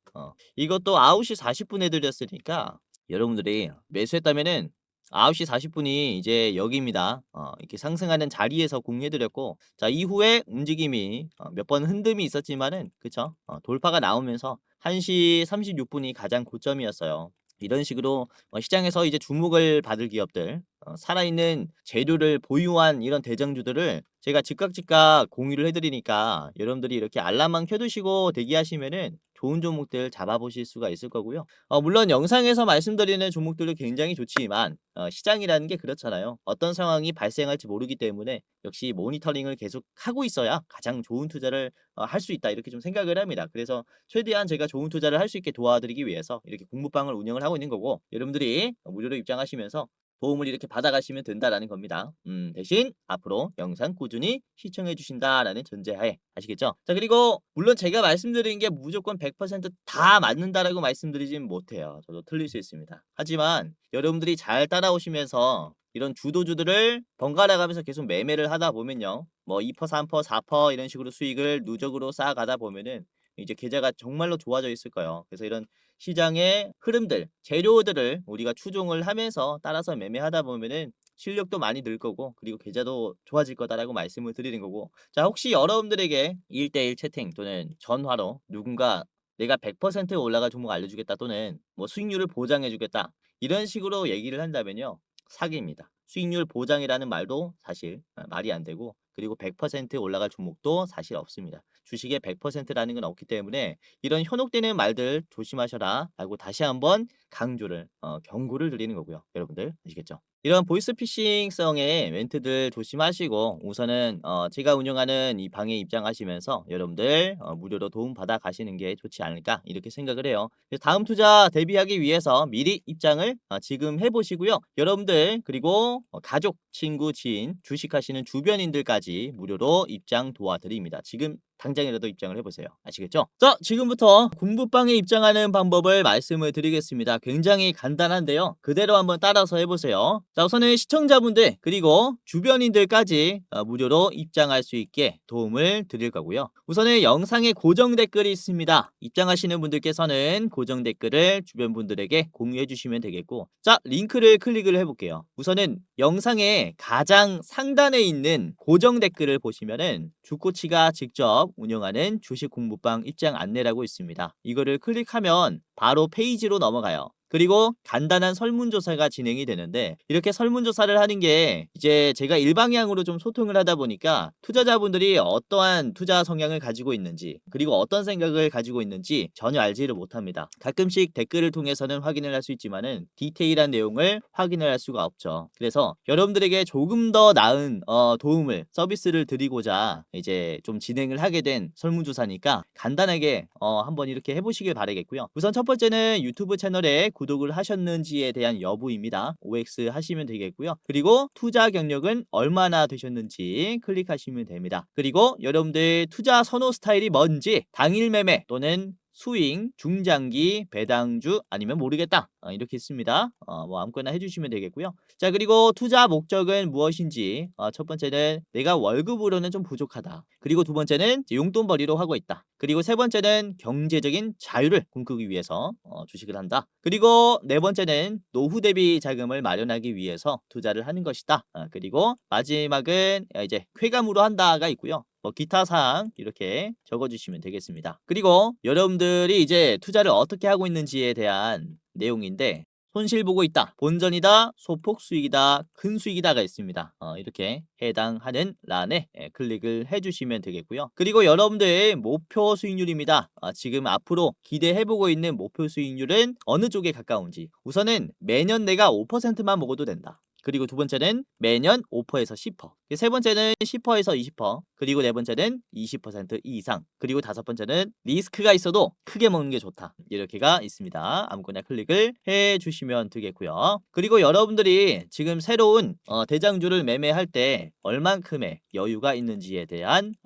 이것도 9시 40분에 드렸으니까 여러분들이 매수했다면은 9시 40분이 이제 여기입니다. 이렇게 상승하는 자리에서 공유해드렸고, 자, 이후에 움직임이 몇 번 흔듦이 있었지만은, 그쵸? 돌파가 나오면서 1시 36분이 가장 고점이었어요. 이런 식으로 시장에서 이제 주목을 받을 기업들, 살아있는 재료를 보유한 이런 대장주들을 제가 즉각 공유를 해드리니까 여러분들이 이렇게 알람만 켜두시고 대기하시면은 좋은 종목들 잡아보실 수가 있을 거고요. 물론 영상에서 말씀드리는 종목들도 굉장히 좋지만 시장이라는 게 그렇잖아요. 어떤 상황이 발생할지 모르기 때문에 역시 모니터링을 계속 하고 있어야 가장 좋은 투자를 할 수 있다 이렇게 좀 생각을 합니다. 그래서 최대한 제가 좋은 투자를 할 수 있게 도와드리기 위해서 이렇게 공부방을 운영을 하고 있는 거고 여러분들이 무료로 입장하시면서 도움을 이렇게 받아가시면 된다라는 겁니다. 대신 앞으로 영상 꾸준히 시청해 주신다라는 전제하에 아시겠죠? 자, 그리고 물론 제가 말씀드린 게 무조건 100%다 맞는다라고 말씀드리진 못해요. 저도 틀릴 수 있습니다. 하지만 여러분들이 잘 따라오시면서 이런 주도주들을 번갈아 가면서 계속 매매를 하다 보면요. 뭐 2%, 3%, 4% 이런 식으로 수익을 누적으로 쌓아가다 보면은 이제 계좌가 정말로 좋아져 있을 거예요. 그래서 이런 시장의 흐름들, 재료들을 우리가 추종을 하면서 따라서 매매하다 보면은 실력도 많이 늘 거고 그리고 계좌도 좋아질 거다라고 말씀을 드리는 거고. 자, 혹시 여러분들에게 1대1 채팅 또는 전화로 누군가 내가 100% 올라갈 종목 알려주겠다 또는 뭐 수익률을 보장해주겠다 이런 식으로 얘기를 한다면요. 사기입니다. 수익률 보장이라는 말도 사실 말이 안 되고 그리고 100% 올라갈 종목도 사실 없습니다. 주식에 100%라는 건 없기 때문에 이런 현혹되는 말들 조심하셔라 라고 다시 한번 강조를 경고를 드리는 거고요. 여러분들 아시겠죠? 이런 보이스피싱성의 멘트들 조심하시고 우선은 제가 운영하는 이 방에 입장하시면서 여러분들 무료로 도움 받아 가시는 게 좋지 않을까 이렇게 생각을 해요. 그래서 다음 투자 대비하기 위해서 미리 입장을 지금 해보시고요. 여러분들 그리고 가족, 친구, 지인, 주식하시는 주변인들까지 무료로 입장 도와드립니다. 지금 당장이라도 입장을 해보세요. 아시겠죠? 자, 지금부터 공부방에 입장하는 방법을 말씀을 드리겠습니다. 굉장히 간단한데요. 그대로 한번 따라서 해보세요. 자, 우선은 시청자분들 그리고 주변인들까지 무료로 입장할 수 있게 도움을 드릴 거고요. 우선은 영상에 고정 댓글이 있습니다. 입장하시는 분들께서는 고정 댓글을 주변 분들에게 공유해 주시면 되겠고, 자, 링크를 클릭을 해볼게요. 우선은 영상의 가장 상단에 있는 고정 댓글을 보시면은 주코치가 직접 운영하는 주식 공부방 입장 안내라고 있습니다. 이거를 클릭하면 바로 페이지로 넘어가요. 그리고 간단한 설문조사가 진행이 되는데 이렇게 설문조사를 하는 게 이제 제가 일방향으로 좀 소통을 하다 보니까 투자자분들이 어떠한 투자 성향을 가지고 있는지 그리고 어떤 생각을 가지고 있는지 전혀 알지를 못합니다. 가끔씩 댓글을 통해서는 확인을 할 수 있지만은 디테일한 내용을 확인을 할 수가 없죠. 그래서 여러분들에게 조금 더 나은 도움을 서비스를 드리고자 이제 좀 진행을 하게 된 설문조사니까 간단하게 한번 이렇게 해보시길 바라겠고요. 우선 첫 번째는 유튜브 채널에 구독을 하셨는지에 대한 여부입니다. OX 하시면 되겠고요. 그리고 투자 경력은 얼마나 되셨는지 클릭하시면 됩니다. 그리고 여러분들 투자 선호 스타일이 뭔지 당일 매매 또는 스윙, 중장기, 배당주 아니면 모르겠다 이렇게 있습니다. 뭐 아무거나 해주시면 되겠고요. 자 그리고 투자 목적은 무엇인지 첫 번째는 내가 월급으로는 좀 부족하다. 그리고 두 번째는 용돈벌이로 하고 있다. 그리고 세 번째는 경제적인 자유를 꿈꾸기 위해서 주식을 한다. 그리고 네 번째는 노후 대비 자금을 마련하기 위해서 투자를 하는 것이다. 그리고 마지막은 이제 쾌감으로 한다가 있고요. 뭐 기타 사항 이렇게 적어주시면 되겠습니다. 그리고 여러분들이 이제 투자를 어떻게 하고 있는지에 대한 내용인데 손실 보고 있다, 본전이다, 소폭 수익이다, 큰 수익이다가 있습니다. 이렇게 해당하는 란에 클릭을 해주시면 되겠고요. 그리고 여러분들의 목표 수익률입니다. 지금 앞으로 기대해보고 있는 목표 수익률은 어느 쪽에 가까운지 우선은 매년 내가 5%만 먹어도 된다. 그리고 두 번째는 매년 5%에서 10%. 세 번째는 10%에서 20%. 그리고 네 번째는 20% 이상. 그리고 다섯 번째는 리스크가 있어도 크게 먹는 게 좋다. 이렇게가 있습니다. 아무거나 클릭을 해 주시면 되겠고요. 그리고 여러분들이 지금 새로운 대장주를 매매할 때 얼만큼의 여유가 있는지에 대한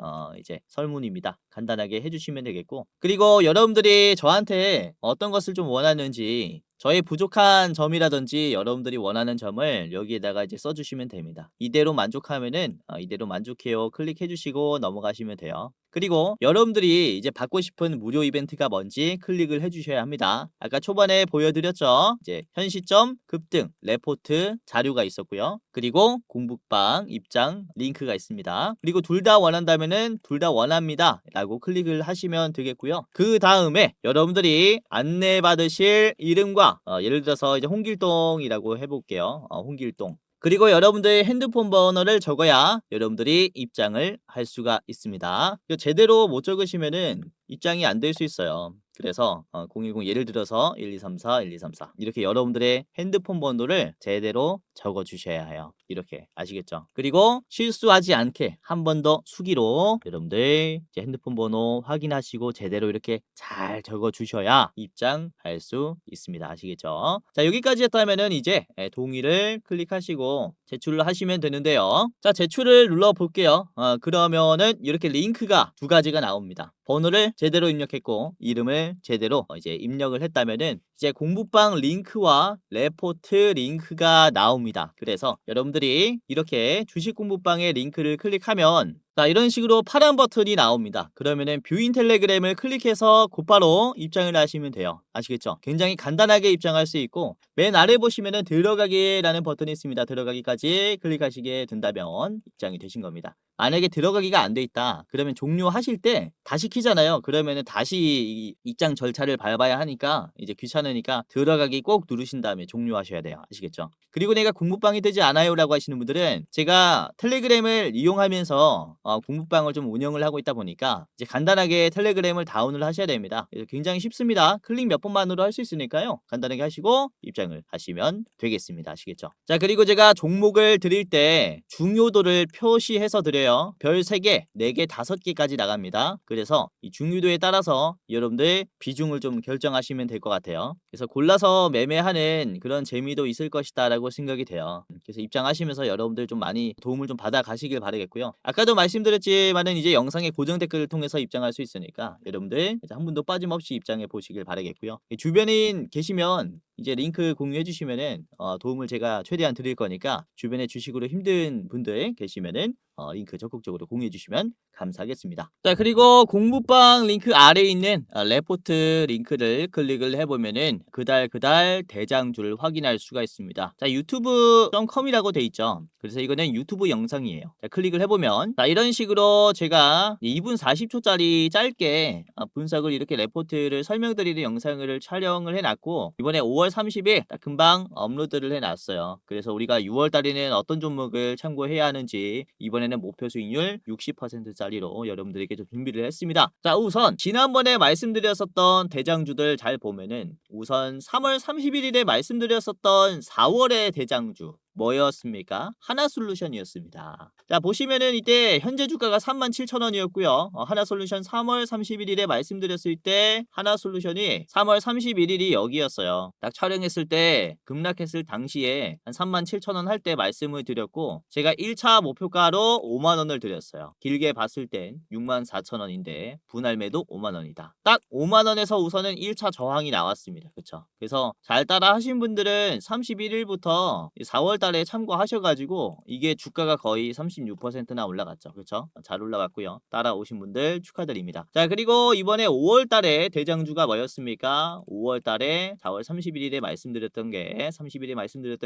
이제 설문입니다. 간단하게 해주시면 되겠고 그리고 여러분들이 저한테 어떤 것을 좀 원하는지 저의 부족한 점이라든지 여러분들이 원하는 점을 여기에다가 이제 써주시면 됩니다. 이대로 만족하면은 이대로 만족해요 클릭해 주시고 넘어가시면 돼요. 그리고 여러분들이 이제 받고 싶은 무료 이벤트가 뭔지 클릭을 해주셔야 합니다. 아까 초반에 보여드렸죠. 이제 현 시점, 급등, 레포트, 자료가 있었고요. 그리고 공부방, 입장, 링크가 있습니다. 그리고 둘 다 원한다면은 둘 다 원합니다 라고 클릭을 하시면 되겠고요. 그 다음에 여러분들이 안내받으실 이름과 예를 들어서 이제 홍길동이라고 해볼게요. 홍길동. 그리고 여러분들의 핸드폰 번호를 적어야 여러분들이 입장을 할 수가 있습니다. 제대로 못 적으시면은 입장이 안 될 수 있어요. 그래서 010 예를 들어서 1234 1234 이렇게 여러분들의 핸드폰 번호를 제대로 적어 주셔야 해요. 이렇게 아시겠죠? 그리고 실수하지 않게 한 번 더 수기로 여러분들 이제 핸드폰 번호 확인하시고 제대로 이렇게 잘 적어 주셔야 입장할 수 있습니다. 아시겠죠? 자 여기까지 했다면은 이제 동의를 클릭하시고 제출을 하시면 되는데요. 자 제출을 눌러 볼게요. 그러면은 이렇게 링크가 두 가지가 나옵니다. 번호를 제대로 입력했고 이름을 제대로 이제 입력을 했다면은 이제 공부방 링크와 레포트 링크가 나옵니다. 그래서 여러분들이 이렇게 주식 공부방의 링크를 클릭하면 자 이런 식으로 파란 버튼이 나옵니다. 그러면은 뷰인 텔레그램을 클릭해서 곧바로 입장을 하시면 돼요. 아시겠죠? 굉장히 간단하게 입장할 수 있고 맨 아래 보시면은 들어가기라는 버튼이 있습니다. 들어가기까지 클릭하시게 된다면 입장이 되신 겁니다. 만약에 들어가기가 안 돼 있다 그러면 종료하실 때 다시 키잖아요. 그러면은 다시 입장 절차를 밟아야 하니까 이제 귀찮으니까 들어가기 꼭 누르신 다음에 종료하셔야 돼요. 아시겠죠? 그리고 내가 공부방이 되지 않아요 라고 하시는 분들은 제가 텔레그램을 이용하면서 공부방을 좀 운영을 하고 있다 보니까 이제 간단하게 텔레그램을 다운을 하셔야 됩니다. 굉장히 쉽습니다. 클릭 몇 번만으로 할 수 있으니까요. 간단하게 하시고 입장을 하시면 되겠습니다. 아시겠죠? 자 그리고 제가 종목을 드릴 때 중요도를 표시해서 드려요. 별 3개, 4개, 5개까지 나갑니다. 그래서 이 중요도에 따라서 여러분들 비중을 좀 결정하시면 될 것 같아요. 그래서 골라서 매매하는 그런 재미도 있을 것이다 라고 생각이 돼요. 그래서 입장하시면서 여러분들 좀 많이 도움을 좀 받아 가시길 바라겠고요. 아까도 말씀드렸지만은 이제 영상의 고정 댓글을 통해서 입장할 수 있으니까 여러분들 한 분도 빠짐없이 입장해 보시길 바라겠고요. 주변인 계시면 이제 링크 공유해 주시면은 도움을 제가 최대한 드릴 거니까 주변에 주식으로 힘든 분들 계시면은 링크 적극적으로 공유해 주시면 감사하겠습니다. 자, 그리고 공부방 링크 아래에 있는 레포트 링크를 클릭을 해보면은 그달 대장주를 확인할 수가 있습니다. 자, 유튜브.com이라고 돼 있죠. 그래서 이거는 유튜브 영상이에요. 자, 클릭을 해보면 자, 이런 식으로 제가 2분 40초짜리 짧게 분석을 이렇게 레포트를 설명드리는 영상을 촬영을 해놨고, 이번에 5월 30일 딱 금방 업로드를 해놨어요. 그래서 우리가 6월 달에는 어떤 종목을 참고해야 하는지, 이번에는 목표 수익률 60%짜리로 여러분들에게 좀 준비를 했습니다. 자, 우선 지난번에 말씀드렸었던 대장주들 잘 보면은, 우선 3월 31일에 말씀드렸었던 4월의 대장주 뭐였습니까? 하나솔루션이었습니다. 자, 보시면은 이때 현재 주가가 37,000원이었고요. 하나솔루션 3월 31일에 말씀드렸을 때 하나솔루션이 3월 31일이 여기였어요. 딱 촬영했을 때 급락했을 당시에 한 37,000원 할 때 말씀을 드렸고, 제가 1차 목표가로 5만원을 드렸어요. 길게 봤을 땐 64,000원인데 분할 매도 5만원이다. 딱 5만원에서 우선은 1차 저항이 나왔습니다. 그쵸? 그래서 잘 따라 하신 분들은 31일부터 4월 달에 참고하셔가지고 이게 주가가 거의 36%나 올라갔죠. 그렇죠? 잘 올라갔고요. 따라오신 분들 축하드립니다. 자, 그리고 이번에 5월 달에 대장주가 뭐였습니까? 5월 달에 4월 31일에 말씀드렸던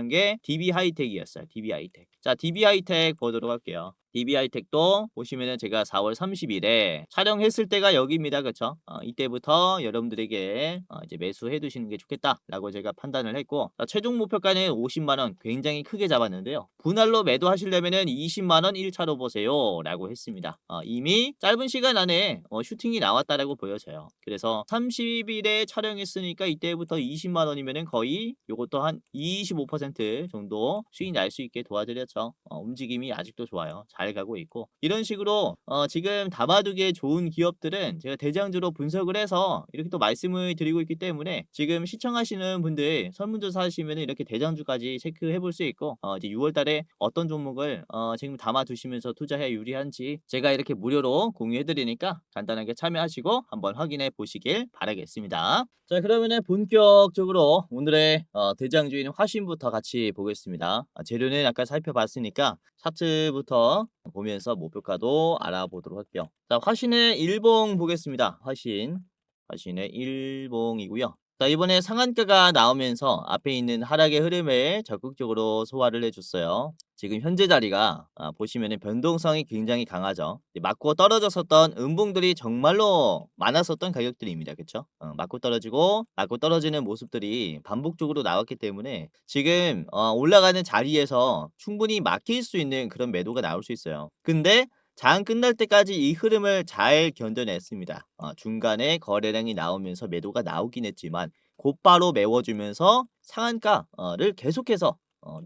게 DB 하이텍이었어요. DB 하이텍. 자, DB 하이텍 보도록 할게요. DB 하이텍도 보시면은 제가 4월 30일에 촬영했을 때가 여기입니다. 그쵸? 이때부터 여러분들에게 이제 매수해 두시는 게 좋겠다라고 제가 판단을 했고, 최종 목표가는 50만원 굉장히 크게 잡았는데요. 분할로 매도하시려면은 20만원 1차로 보세요 라고 했습니다. 이미 짧은 시간 안에 슈팅이 나왔다라고 보여져요. 그래서 30일에 촬영했으니까 이때부터 20만원이면은 거의 요것도 한 25% 정도 수익 날 수 있게 도와드렸죠. 움직임이 아직도 좋아요. 잘 가고 있고, 이런 식으로 지금 담아두기에 좋은 기업들은 제가 대장주로 분석을 해서 이렇게 또 말씀을 드리고 있기 때문에, 지금 시청하시는 분들 설문조사 하시면 이렇게 대장주까지 체크해 볼 수 있고, 이제 6월 달에 어떤 종목을 지금 담아두시면서 투자해 유리한지 제가 이렇게 무료로 공유해 드리니까 간단하게 참여하시고 한번 확인해 보시길 바라겠습니다. 자, 그러면은 본격적으로 오늘의 대장주인 화신부터 같이 보겠습니다. 재료는 아까 살펴봤으니까 차트부터 보면서 목표가도 알아보도록 할게요. 자, 화신의 일봉 보겠습니다. 화신의 일봉이고요. 자, 이번에 상한가가 나오면서 앞에 있는 하락의 흐름을 적극적으로 소화를 해줬어요. 지금 현재 자리가 보시면은 변동성이 굉장히 강하죠. 맞고 떨어졌었던 음봉들이 정말로 많았었던 가격들입니다. 그쵸? 맞고 떨어지고 맞고 떨어지는 모습들이 반복적으로 나왔기 때문에 지금 올라가는 자리에서 충분히 막힐 수 있는 그런 매도가 나올 수 있어요. 근데 장 끝날 때까지 이 흐름을 잘 견뎌냈습니다. 중간에 거래량이 나오면서 매도가 나오긴 했지만 곧바로 메워주면서 상한가를 계속해서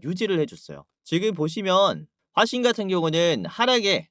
유지를 해줬어요. 지금 보시면 화신 같은 경우는 하락의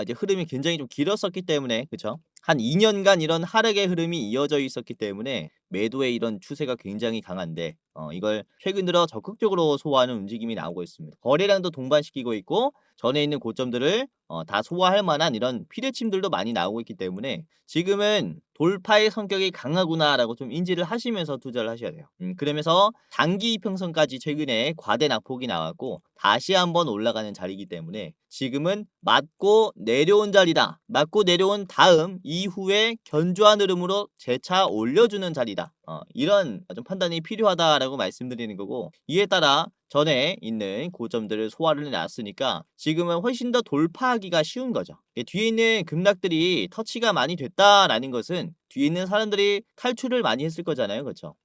이제 흐름이 굉장히 좀 길었었기 때문에, 그쵸? 한 2년간 이런 하락의 흐름이 이어져 있었기 때문에 매도의 이런 추세가 굉장히 강한데, 이걸 최근 들어 적극적으로 소화하는 움직임이 나오고 있습니다. 거래량도 동반시키고 있고, 전에 있는 고점들을 다 소화할 만한 이런 피뢰침들도 많이 나오고 있기 때문에 지금은 돌파의 성격이 강하구나라고 좀 인지를 하시면서 투자를 하셔야 돼요. 그러면서 단기 이평선까지 최근에 과대 낙폭이 나왔고 다시 한번 올라가는 자리이기 때문에 지금은 맞고 내려온 자리다. 맞고 내려온 다음 이후에 견조한 흐름으로 재차 올려주는 자리다. 이런 좀 판단이 필요하다라고 말씀드리는 거고, 이에 따라 전에 있는 고점들을 소화를 해놨으니까 지금은 훨씬 더 돌파하기가 쉬운 거죠. 뒤에 있는 급락들이 터치가 많이 됐다라는 것은 뒤에 있는 사람들이 탈출을 많이 했을 거잖아요. 그렇죠?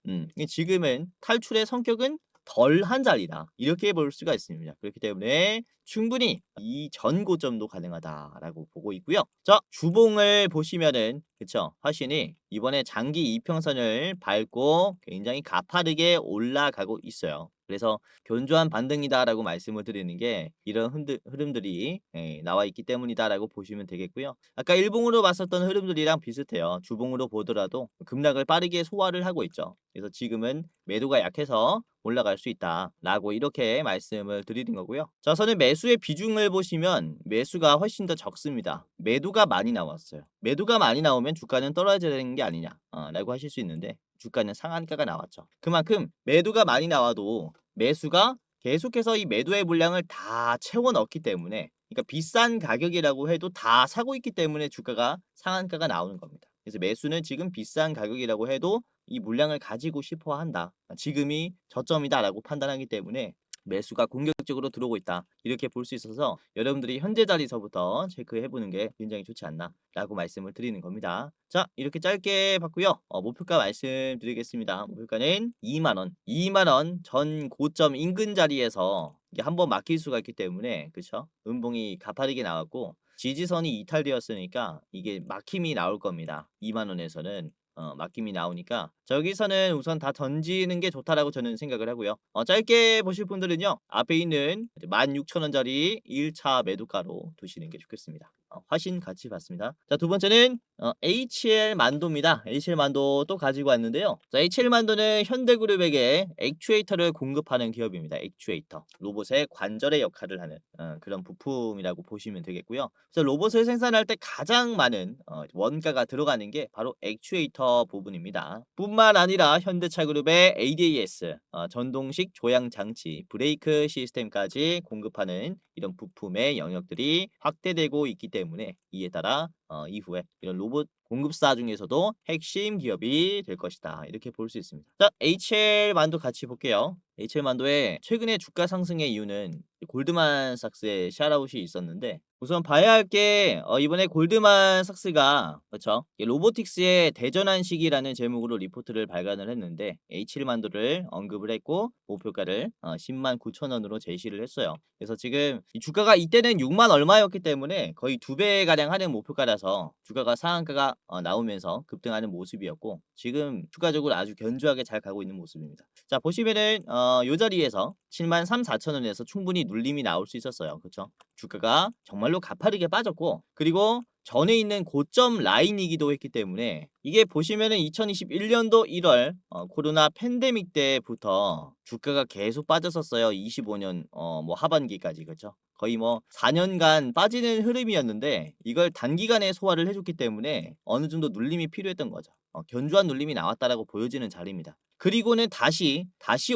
지금은 탈출의 성격은 덜한 자리다. 이렇게 볼 수가 있습니다. 그렇기 때문에 충분히 이 전 고점도 가능하다라고 보고 있고요. 자, 주봉을 보시면은 그쵸? 화신이 이번에 장기 이평선을 밟고 굉장히 가파르게 올라가고 있어요. 그래서 견조한 반등이다라고 말씀을 드리는 게 이런 흐름들이 나와 있기 때문이다라고 보시면 되겠고요. 아까 일봉으로 봤었던 흐름들이랑 비슷해요. 주봉으로 보더라도 급락을 빠르게 소화를 하고 있죠. 그래서 지금은 매도가 약해서 올라갈 수 있다라고 이렇게 말씀을 드리는 거고요. 자선의 매수의 비중을 보시면 매수가 훨씬 더 적습니다. 매도가 많이 나왔어요. 매도가 많이 나오면 주가는 떨어져야 되는 게 아니냐 라고 하실 수 있는데, 주가는 상한가가 나왔죠. 그만큼 매도가 많이 나와도 매수가 계속해서 이 매도의 물량을 다 채워 넣기 때문에 그러니까 비싼 가격이라고 해도 다 사고 있기 때문에 주가가 상한가가 나오는 겁니다. 그래서 매수는 지금 비싼 가격이라고 해도 이 물량을 가지고 싶어 한다. 지금이 저점이다라고 판단하기 때문에 매수가 공격적으로 들어오고 있다. 이렇게 볼 수 있어서 여러분들이 현재 자리서부터 체크해 보는 게 굉장히 좋지 않나라고 말씀을 드리는 겁니다. 자, 이렇게 짧게 봤고요. 목표가 말씀드리겠습니다. 목표가는 2만 원. 2만 원 전 고점 인근 자리에서 이게 한번 막힐 수가 있기 때문에 그렇죠? 음봉이 가파르게 나왔고 지지선이 이탈되었으니까 이게 막힘이 나올 겁니다. 2만 원에서는 막힘이 나오니까 저기서는 우선 다 던지는 게 좋다라고 저는 생각을 하고요. 짧게 보실 분들은요. 앞에 있는 16,000원짜리 1차 매도가로 두시는 게 좋겠습니다. 화신 같이 봤습니다. 자, 두 번째는 HL 만도입니다. HL 만도 또 가지고 왔는데요. 자, HL 만도는 현대그룹에게 액추에이터를 공급하는 기업입니다. 액추에이터. 로봇의 관절의 역할을 하는 그런 부품이라고 보시면 되겠고요. 그래서 로봇을 생산할 때 가장 많은 원가가 들어가는 게 바로 액추에이터 부분입니다. 뿐만 아니라 현대차그룹의 ADAS, 전동식 조향 장치, 브레이크 시스템까지 공급하는 이런 부품의 영역들이 확대되고 있기 때문에 이에 따라 이후에 이런 로봇 공급사 중에서도 핵심 기업이 될 것이다. 이렇게 볼 수 있습니다. 자, HL 만도 같이 볼게요. HL 만도의 최근에 주가 상승의 이유는 골드만삭스의 샤라웃이 있었는데 우선 봐야 할 게 이번에 골드만삭스가 그렇죠? 로보틱스의 대전환식이라는 제목으로 리포트를 발간을 했는데 H7 만도를 언급을 했고 목표가를 10만 9천 원으로 제시를 했어요. 그래서 지금 이 주가가 이때는 6만 얼마였기 때문에 거의 2배 가량 하는 목표가라서 주가가 상한가가 나오면서 급등하는 모습이었고 지금 추가적으로 아주 견조하게 잘 가고 있는 모습입니다. 자, 보시면은 요 자리에서 7만 3, 4천 원에서 충분히 눌림이 나올 수 있었어요. 그렇죠? 주가가 정말로 가파르게 빠졌고 그리고 전에 있는 고점 라인이기도 했기 때문에 이게 보시면은 2021년도 1월 코로나 팬데믹 때부터 주가가 계속 빠졌었어요. 25년 뭐 하반기까지 그렇죠? 거의 뭐 4년간 빠지는 흐름이었는데 이걸 단기간에 소화를 해줬기 때문에 어느 정도 눌림이 필요했던 거죠. 견조한 눌림이 나왔다라고 보여지는 자리입니다. 그리고는 다시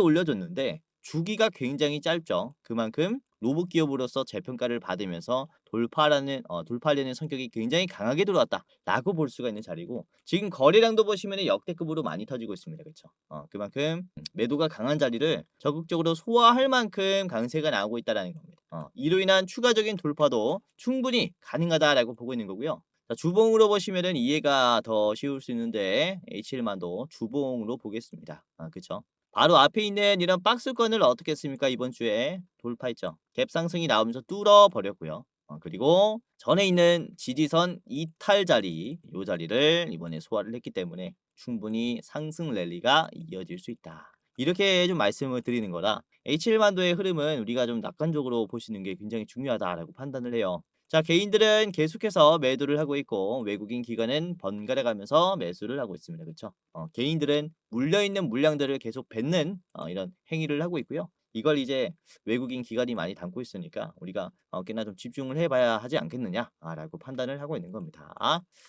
올려줬는데 주기가 굉장히 짧죠. 그만큼 로봇 기업으로서 재평가를 받으면서 돌파하려는 성격이 굉장히 강하게 들어왔다라고 볼 수가 있는 자리고 지금 거래량도 보시면 역대급으로 많이 터지고 있습니다. 그렇죠? 그만큼 매도가 강한 자리를 적극적으로 소화할 만큼 강세가 나오고 있다라는 겁니다. 이로 인한 추가적인 돌파도 충분히 가능하다라고 보고 있는 거고요. 자, 주봉으로 보시면은 이해가 더 쉬울 수 있는데 H1만도 주봉으로 보겠습니다. 그쵸? 바로 앞에 있는 이런 박스권을 어떻게 했습니까? 이번 주에 돌파했죠. 갭 상승이 나오면서 뚫어 버렸고요. 그리고 전에 있는 지지선 이탈 자리, 요 자리를 이번에 소화를 했기 때문에 충분히 상승 랠리가 이어질 수 있다. 이렇게 좀 말씀을 드리는 거라 H1만도의 흐름은 우리가 좀 낙관적으로 보시는 게 굉장히 중요하다라고 판단을 해요. 자, 개인들은 계속해서 매도를 하고 있고 외국인 기관은 번갈아 가면서 매수를 하고 있습니다. 그렇죠? 개인들은 물려 있는 물량들을 계속 뱉는 이런 행위를 하고 있고요. 이걸 이제 외국인 기관이 많이 담고 있으니까 우리가 꽤나 좀 집중을 해봐야 하지 않겠느냐라고 판단을 하고 있는 겁니다.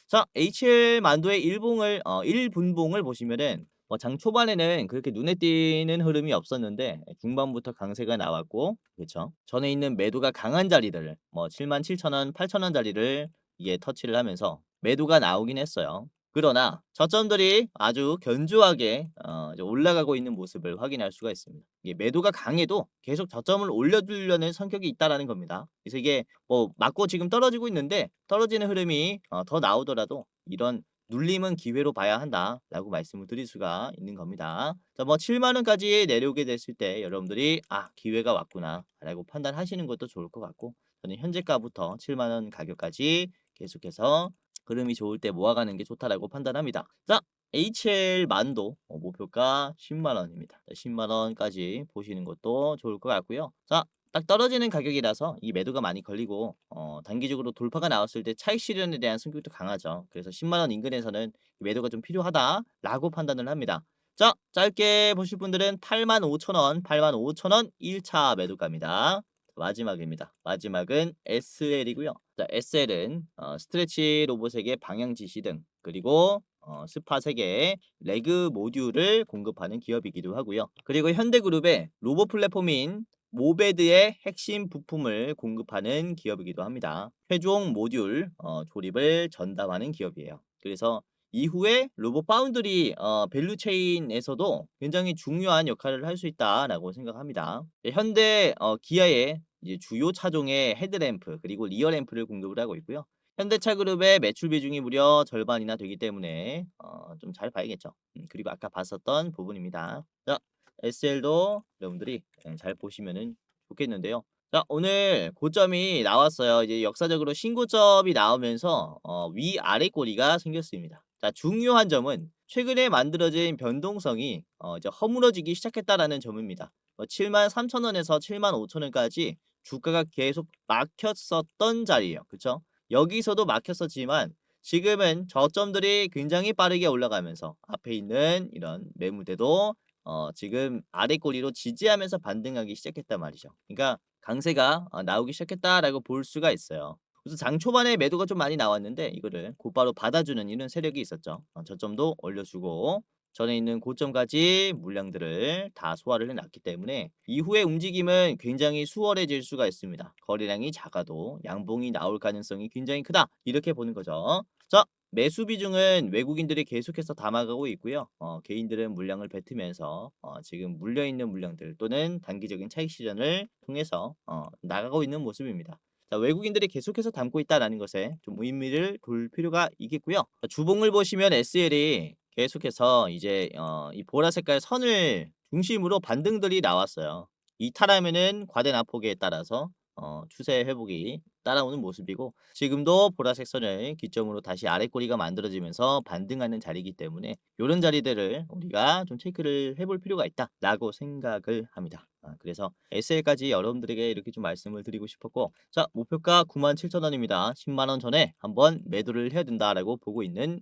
자, HL 만도의 일분봉을 보시면은 장 초반에는 그렇게 눈에 띄는 흐름이 없었는데 중반부터 강세가 나왔고 그렇죠. 전에 있는 매도가 강한 자리들 77,000원, 8,000원 자리를 이게 터치를 하면서 매도가 나오긴 했어요. 그러나 저점들이 아주 견조하게 이제 올라가고 있는 모습을 확인할 수가 있습니다. 이게 매도가 강해도 계속 저점을 올려주려는 성격이 있다라는 겁니다. 그래서 이게 뭐 맞고 지금 떨어지고 있는데 떨어지는 흐름이 더 나오더라도 이런 눌림은 기회로 봐야 한다라고 말씀을 드릴 수가 있는 겁니다. 자, 뭐 7만 원까지 내려오게 됐을 때 여러분들이 기회가 왔구나라고 판단하시는 것도 좋을 것 같고 저는 현재가부터 7만 원 가격까지 계속해서 흐름이 좋을 때 모아가는 게 좋다라고 판단합니다. 자, HL 만도 목표가 10만 원입니다. 10만 원까지 보시는 것도 좋을 것 같고요. 자, 딱 떨어지는 가격이라서 이 매도가 많이 걸리고 단기적으로 돌파가 나왔을 때 차익 실현에 대한 승격도 강하죠. 그래서 10만 원 인근에서는 매도가 좀 필요하다라고 판단을 합니다. 자, 짧게 보실 분들은 8만 5천 원, 8만 5천 원 1차 매도가입니다. 마지막입니다. 마지막은 SL이고요. 자, SL은 스트레치 로봇에게 방향 지시 등 그리고 스팟에게 레그 모듈을 공급하는 기업이기도 하고요. 그리고 현대그룹의 로봇 플랫폼인 모베드의 핵심 부품을 공급하는 기업이기도 합니다. 최종 모듈 조립을 전담하는 기업이에요. 그래서 이후에 로봇 파운드리 밸류체인에서도 굉장히 중요한 역할을 할 수 있다라고 생각합니다. 현대 기아의 이제 주요 차종의 헤드램프 그리고 리어램프를 공급을 하고 있고요. 현대차 그룹의 매출 비중이 무려 절반이나 되기 때문에 좀 잘 봐야겠죠. 그리고 아까 봤었던 부분입니다. 자, SL도 여러분들이 잘 보시면은 좋겠는데요. 자, 오늘 고점이 나왔어요. 이제 역사적으로 신고점이 나오면서 위아래 꼬리가 생겼습니다. 자, 중요한 점은 최근에 만들어진 변동성이 이제 허물어지기 시작했다라는 점입니다. 73,000원에서 75,000원까지 주가가 계속 막혔었던 자리예요. 그쵸? 여기서도 막혔었지만 지금은 저점들이 굉장히 빠르게 올라가면서 앞에 있는 이런 매물대도 지금 아래 꼬리로 지지하면서 반등하기 시작했단 말이죠. 그러니까 강세가 나오기 시작했다라고 볼 수가 있어요. 그래서 장 초반에 매도가 좀 많이 나왔는데 이거를 곧바로 받아주는 이런 세력이 있었죠. 저점도 올려주고 전에 있는 고점까지 물량들을 다 소화를 해놨기 때문에 이후의 움직임은 굉장히 수월해질 수가 있습니다. 거래량이 작아도 양봉이 나올 가능성이 굉장히 크다. 이렇게 보는 거죠. 자, 매수 비중은 외국인들이 계속해서 담아가고 있고요. 개인들은 물량을 뱉으면서 지금 물려있는 물량들 또는 단기적인 차익 실현을 통해서 나가고 있는 모습입니다. 자, 외국인들이 계속해서 담고 있다는 것에 좀 의미를 둘 필요가 있겠고요. 자, 주봉을 보시면 SL이 계속해서 이제 이 보라 색깔 선을 중심으로 반등들이 나왔어요. 이탈하면은 과대 낙폭에 따라서 추세 회복이 따라오는 모습이고 지금도 보라색 선을 기점으로 다시 아래 꼬리가 만들어지면서 반등하는 자리이기 때문에 이런 자리들을 우리가 좀 체크를 해볼 필요가 있다라고 생각을 합니다. 그래서 SL까지 여러분들에게 이렇게 좀 말씀을 드리고 싶었고 자 목표가 97,000원입니다. 10만원 전에 한번 매도를 해야 된다라고 보고 있는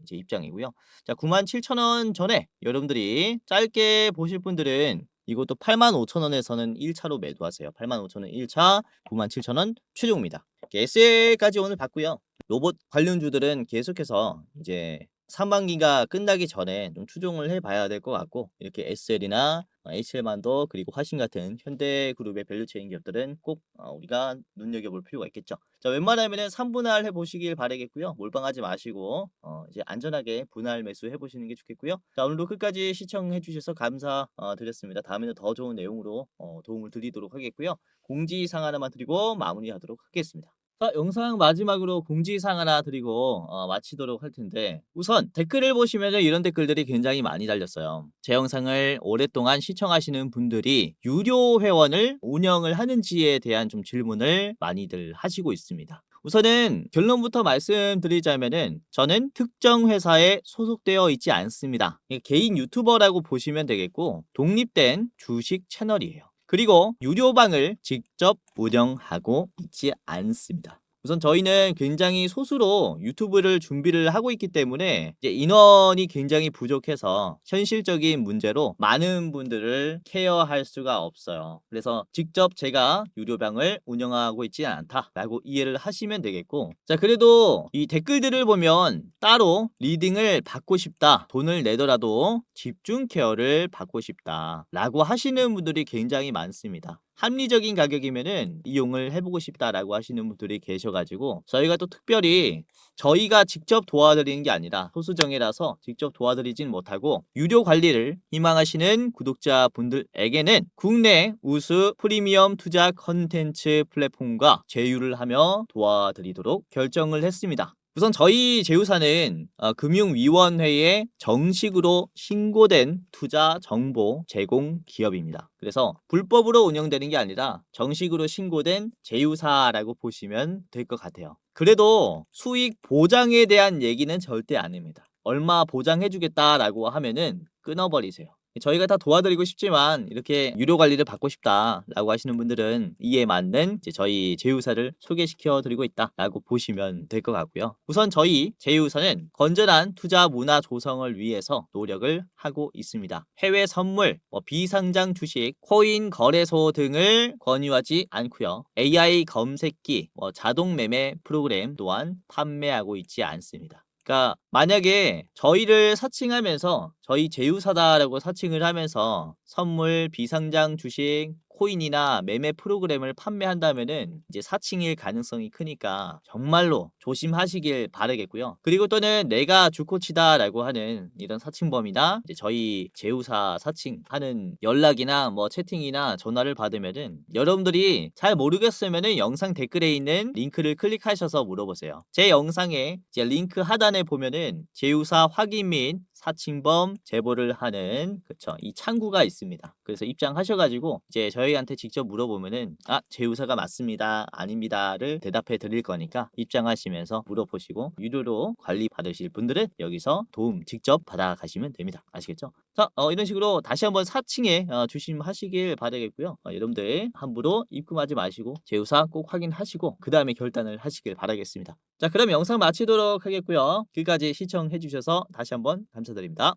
이제 입장이고요. 자 97,000원 전에 여러분들이 짧게 보실 분들은 이것도 85,000원에서는 1차로 매도하세요. 85,000원 1차, 97,000원 최종입니다. SL까지 오늘 봤고요. 로봇 관련주들은 계속해서 이제 상반기가 끝나기 전에 좀 추종을 해봐야 될 것 같고 이렇게 SL이나 HL만도 그리고 화신 같은 현대그룹의 밸류체인 기업들은 꼭 우리가 눈여겨볼 필요가 있겠죠. 자 웬만하면은 3분할 해보시길 바라겠고요. 몰빵하지 마시고 이제 안전하게 분할 매수 해보시는 게 좋겠고요. 자 오늘도 끝까지 시청해 주셔서 감사드렸습니다. 다음에는 더 좋은 내용으로 도움을 드리도록 하겠고요. 공지사항 하나만 드리고 마무리하도록 하겠습니다. 자, 영상 마지막으로 공지사항 하나 드리고 마치도록 할 텐데 우선 댓글을 보시면 이런 댓글들이 굉장히 많이 달렸어요. 제 영상을 오랫동안 시청하시는 분들이 유료 회원을 운영을 하는지에 대한 좀 질문을 많이들 하시고 있습니다. 우선은 결론부터 말씀드리자면은 저는 특정 회사에 소속되어 있지 않습니다. 개인 유튜버라고 보시면 되겠고 독립된 주식 채널이에요. 그리고 유료방을 직접 운영하고 있지 않습니다. 우선 저희는 굉장히 소수로 유튜브를 준비를 하고 있기 때문에 이제 인원이 굉장히 부족해서 현실적인 문제로 많은 분들을 케어할 수가 없어요. 그래서 직접 제가 유료방을 운영하고 있지 않다라고 이해를 하시면 되겠고 자 그래도 이 댓글들을 보면 따로 리딩을 받고 싶다 돈을 내더라도 집중 케어를 받고 싶다 라고 하시는 분들이 굉장히 많습니다. 합리적인 가격이면은 이용을 해보고 싶다라고 하시는 분들이 계셔가지고 저희가 또 특별히 저희가 직접 도와드리는 게 아니라 소수정예라서 직접 도와드리진 못하고 유료 관리를 희망하시는 구독자분들에게는 국내 우수 프리미엄 투자 컨텐츠 플랫폼과 제휴를 하며 도와드리도록 결정을 했습니다. 우선 저희 제휴사는 금융위원회에 정식으로 신고된 투자 정보 제공 기업입니다. 그래서 불법으로 운영되는 게 아니라 정식으로 신고된 제휴사라고 보시면 될 것 같아요. 그래도 수익 보장에 대한 얘기는 절대 안 합니다. 얼마 보장해주겠다라고 하면은 끊어버리세요. 저희가 다 도와드리고 싶지만 이렇게 유료 관리를 받고 싶다라고 하시는 분들은 이에 맞는 이제 저희 제휴사를 소개시켜 드리고 있다라고 보시면 될 것 같고요. 우선 저희 제휴사는 건전한 투자 문화 조성을 위해서 노력을 하고 있습니다. 해외 선물, 비상장 주식, 코인 거래소 등을 권유하지 않고요. AI 검색기, 자동 매매 프로그램 또한 판매하고 있지 않습니다. 그러니까 만약에 저희를 사칭하면서 저희 제휴사다라고 사칭을 하면서 선물, 비상장 주식, 코인이나 매매 프로그램을 판매한다면은 이제 사칭일 가능성이 크니까 정말로 조심하시길 바라겠고요. 그리고 또는 내가 주코치다라고 하는 이런 사칭범이나 이제 저희 제휴사 사칭하는 연락이나 뭐 채팅이나 전화를 받으면은 여러분들이 잘 모르겠으면은 영상 댓글에 있는 링크를 클릭하셔서 물어보세요. 제 영상에 이제 링크 하단에 보면은 제휴사 확인 및 사칭범 제보를 하는 그쵸 이 창구가 있습니다. 그래서 입장하셔가지고 이제 저희한테 직접 물어보면은 아 제휴사가 맞습니다 아닙니다를 대답해 드릴 거니까 입장하시면서 물어보시고 유료로 관리 받으실 분들은 여기서 도움 직접 받아가시면 됩니다. 아시겠죠? 자 이런 식으로 다시 한번 사칭에 조심하시길 바라겠고요. 여러분들 함부로 입금하지 마시고 제휴사 꼭 확인하시고 그 다음에 결단을 하시길 바라겠습니다. 자 그럼 영상 마치도록 하겠고요. 끝까지 시청해 주셔서 다시 한번 감사드립니다.